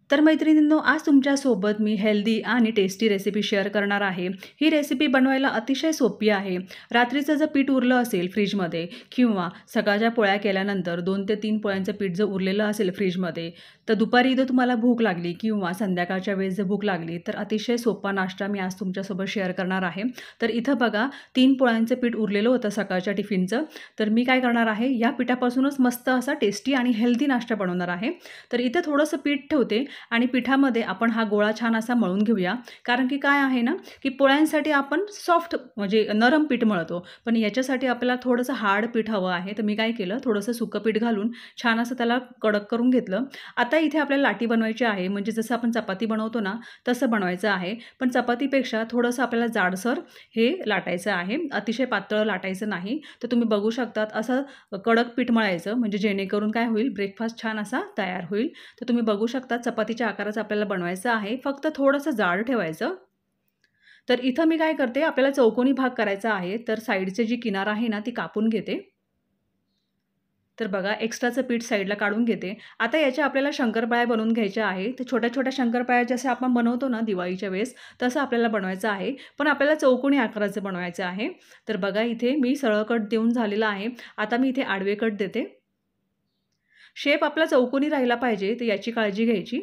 तर मैत्रिणींनो, आज तुमच्यासोबत मी हेल्दी आणि टेस्टी रेसिपी शेअर करणार आहे। ही रेसिपी बनवायला अतिशय सोपी आहे। रात्रीचं जर पीठ उरलं असेल फ्रीजमध्ये किंवा सकाळच्या पोळ्या केल्यानंतर 2 ते 3 पोळ्यांचं पीठ जर उरलेलं असेल फ्रीजमध्ये, तर दुपारी जर तुम्हाला भूक लागली किंवा संध्याकाळच्या वेळेस जर भूक लागली, तर अतिशय सोपा नाश्ता मी आज तुमच्यासोबत शेअर करणार आहे। तर इथं बघा 3 पोळ्यांचं पीठ उरलेलं होतं सकाळच्या टिफिनचं। तर मी काय करणार आहे, या पिठापासूनच मस्त असा टेस्टी आणि हेल्दी नाश्ता बनवणार आहे। तर इथं थोडंसं पीठ ठेवते आणि पिठामध्ये आपण हा गोळा छान असा मळून घेऊया। कारण की काय आहे ना, की पोळ्यांसाठी आपण सॉफ्ट म्हणजे नरम पीठ मळतो, पण याच्यासाठी आपल्याला थोडंसं हार्ड पीठ हवं आहे। तर मी काय केलं, थोडंसं सुकं पीठ घालून छान असं त्याला कडक करून घेतलं। आता इथे आपल्याला लाटी बनवायची आहे, म्हणजे जसं आपण चपाती बनवतो ना तसं बनवायचं आहे, पण चपातीपेक्षा थोडंसं आपल्याला जाडसर हे लाटायचं आहे, अतिशय पातळ लाटायचं नाही। तर तुम्ही बघू शकतात असं कडक पीठ मळायचं, म्हणजे जेणेकरून काय होईल, ब्रेकफास्ट छान असा तयार होईल। तर तुम्ही बघू शकता चपातीच्या आकाराचं आपल्याला बनवायचं आहे, फक्त थोडंसं जाड ठेवायचं। तर इथं मी काय करते, आपल्याला चौकोनी भाग करायचा आहे, तर साईडची जी किनार आहे ना ती कापून घेते। तर बघा एक्स्ट्राचं पीठ साईडला काढून घेते। आता याच्या आपल्याला शंकरपाळ्या बनवून घ्यायच्या आहे। तर छोट्या-छोट्या शंकरपाळ्या जसं आपण बनवतो ना दिवाळीच्या वेळेस, तसं आपल्याला बनवायचं आहे, पण आपल्याला चौकोनी आकाराचं बनवायचं आहे। तर बघा इथे मी सरळ कट देऊन झालेला आहे। आता मी इथे आडवे कट देते। शेप आपला चौकोनी राहिला पाहिजे, तर याची काळजी घ्यायची।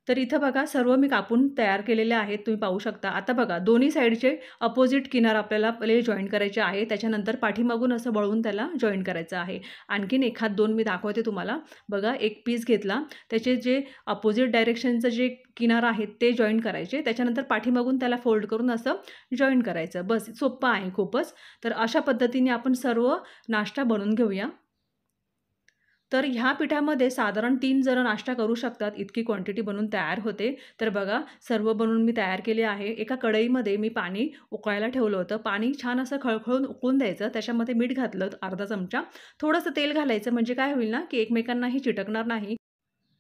तर इथं बघा सर्व मी कापून तयार केलेले आहेत, तुम्ही पाहू शकता। आता बघा दोन्ही साईडचे अपोझिट किनार आपल्याला पहिले जॉइन करायचे आहे, त्याच्यानंतर पाठीमागून असं वळून त्याला जॉइन करायचं आहे। आणखीन एखाद 2 मी दाखवते तुम्हाला। बघा एक पीस घेतला, त्याचे जे अपोझिट डायरेक्शनचं जे किनार आहेत ते जॉइन करायचे, त्याच्यानंतर पाठीमागून त्याला फोल्ड करून असं जॉइन करायचं। बस सोप्पं आहे खूपच। तर अशा पद्धतीने आपण सर्व नाश्ता बनवून घेऊया। तर ह्या पिठामध्ये साधारण 3 जण नाश्ता करू शकतात, इतकी क्वांटिटी बनवून तयार होते। तर बघा सर्व बनवून मी तयार केले आहे। एका कढईमध्ये मी पाणी उकळायला ठेवलं होतं। पाणी छान असं खळखळून उकळून द्यायचं, त्याच्यामध्ये मीठ घातलं अर्धा चमचा, थोडंसं तेल घालायचं, म्हणजे काय होईल ना, की एकमेकांनाही चिटकणार नाही।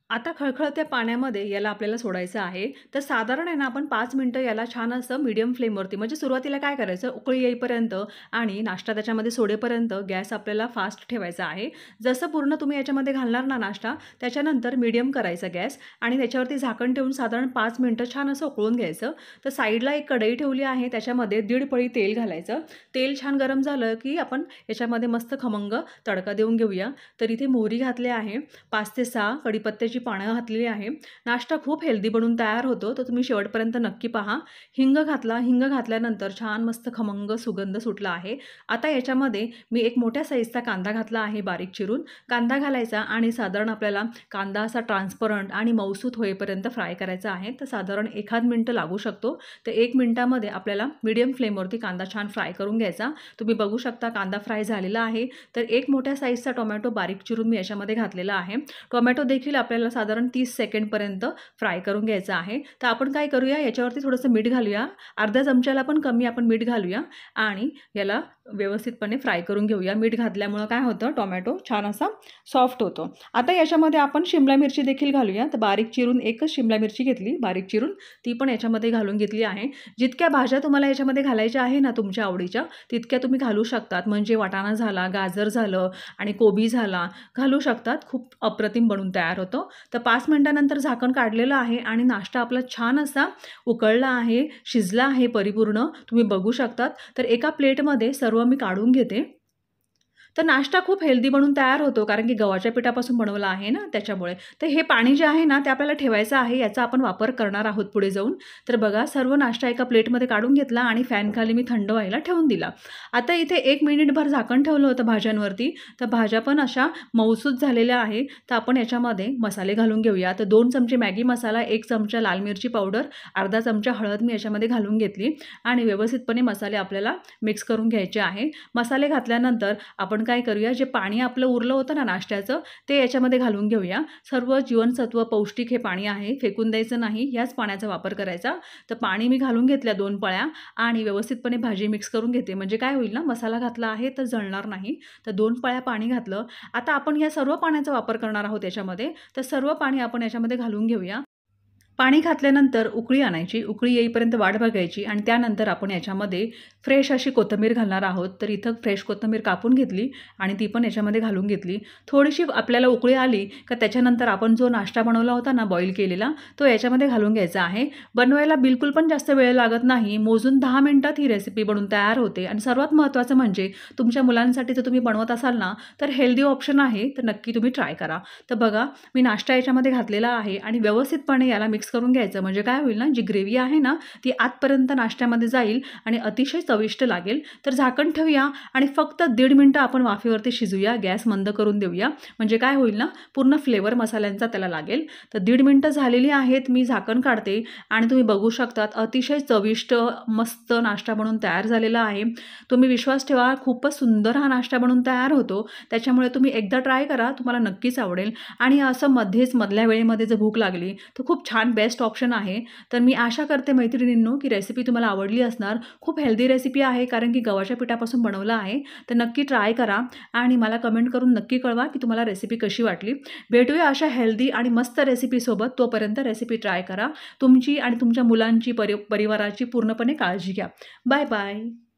आता खळखळत्या पाण्यामध्ये याला आपल्याला सोडायचं आहे। तर साधारण आहे ना, आपण 5 मिनिटं याला छान असं मीडियम फ्लेमवरती, म्हणजे सुरुवातीला काय करायचं, उकळी येईपर्यंत आणि नाश्ता त्याच्यामध्ये सोडेपर्यंत गॅस आपल्याला फास्ट ठेवायचा आहे। जसं पूर्ण तुम्ही याच्यामध्ये घालणार ना नाश्ता, त्याच्यानंतर मीडियम करायचा गॅस आणि त्याच्यावरती झाकण ठेवून साधारण 5 मिनिटं छान असं उकळून घ्यायचं। तर साईडला एक कढई ठेवली आहे, त्याच्यामध्ये 1.5 पळी तेल घालायचं। तेल छान गरम झालं की आपण याच्यामध्ये मस्त खमंग तडका देऊन घेऊया। तर इथे मोहरी घातली आहे, 5 ते 6 कढीपत्त्याची पानं घातलेली आहे। नाश्ता खूप हेल्दी बनून तयार होतो, तर तुम्ही शेवटपर्यंत नक्की पहा। हिंग घातला, हिंग घातल्यानंतर छान मस्त खमंग सुगंध सुटला आहे। आता याच्यामध्ये मी एक मोठ्या साईजचा कांदा घातला आहे बारीक चिरून। कांदा घालायचा आणि साधारण आपल्याला कांदा असा ट्रान्सपरंट आणि मऊसूत होईपर्यंत फ्राय करायचा आहे। तर साधारण 1 मिनिट लागू शकतो। तर 1 मिनिटामध्ये आपल्याला मीडियम फ्लेमवरती कांदा छान फ्राय करून घ्यायचा। तुम्ही बघू शकता कांदा फ्राय झालेला आहे। तर एक मोठ्या साईजचा टोमॅटो बारीक चिरून मी याच्यामध्ये घातलेला आहे। टोमॅटो देखील आपल्याला साधारण 30 सेकंडपर्यंत फ्राय करून घ्यायचा आहे। तर आपण काय करूया, याच्यावरती थोडंसं मीठ घालूया, अर्ध्या चमच्याला पण कमी आपण मीठ घालूया आणि याला व्यवस्थितपणे फ्राय करून घेऊया। मीठ घातल्यामुळं काय होतं, टोमॅटो छान असा सॉफ्ट होतो। आता याच्यामध्ये आपण शिमला मिरची देखील घालूया। तर बारीक चिरून एकच शिमला मिरची घेतली बारीक चिरून, ती पण याच्यामध्ये घालून घेतली आहे। जितक्या भाज्या तुम्हाला याच्यामध्ये घालायच्या आहे ना तुमच्या आवडीच्या, तितक्या तुम्ही घालू शकतात, म्हणजे वाटाणा झाला, गाजर झालं आणि कोबी झाला, घालू शकतात। खूप अप्रतिम बनून तयार होतो। तर 5 मिनिटानंतर झाकण काढलेलं आहे आणि नाश्ता आपला छान असा उकळला आहे, शिजला आहे परिपूर्ण, तुम्ही बघू शकतात। तर एका प्लेटमध्ये सर्व मी काढून घेते। तर नाश्ता खूप हेल्दी बनून तयार होतो, कारण की गव्हाच्या पिठापासून बनवला आहे ना त्याच्यामुळे। तर हे पाणी जे आहे ना ते आपल्याला ठेवायचं आहे, याचा आपण वापर करणार आहोत पुढे जाऊन। तर बघा सर्व नाश्ता एका प्लेटमध्ये काढून घेतला आणि फॅनखाली मी थंड व्हायला ठेवून दिला। आता इथे 1 मिनिटभर झाकण ठेवलं होतं भाज्यांवरती, तर भाज्या पण अशा मऊसूत झालेल्या आहे। तर आपण याच्यामध्ये मसाले घालून घेऊया। तर 2 चमचे मॅगी मसाला, 1 चमचा लाल मिरची पावडर, अर्धा चमचा हळद मी याच्यामध्ये घालून घेतली आणि व्यवस्थितपणे मसाले आपल्याला मिक्स करून घ्यायचे आहे। मसाले घातल्यानंतर आपण काय करूया, जे पाणी आपलं उरलं होतं ना नाश्त्याचं, ते याच्यामध्ये घालून घेऊया। सर्व जीवनसत्व पौष्टिक हे पाणी आहे, फेकून द्यायचं नाही, याच पाण्याचा वापर करायचा। तर पाणी मी घालून घेतल्या 2 पळ्या आणि व्यवस्थितपणे भाजी मिक्स करून घेते, म्हणजे काय होईल ना, मसाला घातला आहे तर जळणार नाही। तर 2 पळ्या पाणी घातलं। आता आपण या सर्व पाण्याचा वापर करणार आहोत याच्यामध्ये, तर सर्व पाणी आपण याच्यामध्ये घालून घेऊया। पाणी घातल्यानंतर उकळी आणायची, उकळी येईपर्यंत वाट बघायची आणि त्यानंतर आपण याच्यामध्ये फ्रेश अशी कोथिंबीर घालणार आहोत. तर इथं फ्रेश कोथिंबीर कापून घेतली आणि ती पण याच्यामध्ये घालून घेतली. थोडीशी आपल्याला उकळी आली का त्याच्यानंतर आपण जो नाश्ता बनवला होता ना बॉईल केलेला, तो याच्यामध्ये घालून घ्यायचा आहे. बनवायला बिलकुल पण जास्त वेळ लागत नाही. मोजून 10 मिनिटात ही रेसिपी बनून तयार होते आणि सर्वात महत्त्वाचं म्हणजे तुमच्या मुलांसाठी जर तुम्ही बनवत असाल ना, तर हेल्दी ऑप्शन आहे, तर नक्की तुम्ही ट्राय करा. तर बघा, मी नाश्ता याच्यामध्ये घातलेला आहे आणि व्यवस्थितपणे याला मिक्स करून घ्यायचं. म्हणजे काय होईल ना, जी ग्रेव्ही आहे ना, ती आतपर्यंत नाश्त्यामध्ये जाईल आणि अतिशय चविष्ट लागेल. तर झाकण ठेवूया आणि फक्त 1.5 मिनिटं आपण वाफेवरती शिजूया. गॅस मंद करून देऊया. म्हणजे काय होईल ना, पूर्ण फ्लेवर मसाल्यांचा त्याला लागेल. तर 1.5 मिनिटं झालेली आहेत. मी झाकण काढते आणि तुम्ही बघू शकतात अतिशय चविष्ट मस्त नाश्ता बनून तयार झालेला आहे. तुम्ही विश्वास ठेवा, खूपच सुंदर हा नाश्ता बनून तयार होतो. त्याच्यामुळे तुम्ही एकदा ट्राय करा, तुम्हाला नक्कीच आवडेल. आणि असं मधल्या वेळेमध्ये जर भूक लागली तर खूप छान बेस्ट ऑप्शन आहे. तर मी आशा करते मैत्रिणींनो की रेसिपी तुम्हाला आवडली असणार. खूप हेल्दी रेसिपी आहे कारण की गव्हाच्या पिठापासून बनवलं आहे. तर नक्की ट्राय करा आणि मला कमेंट करून नक्की कळवा की तुम्हाला रेसिपी कशी वाटली. भेटूया अशा हेल्दी आणि मस्त रेसिपीसोबत. तोपर्यंत रेसिपी ट्राय करा. तुमची आणि तुमच्या मुलांची परिवाराची पूर्णपणे काळजी घ्या. Bye bye.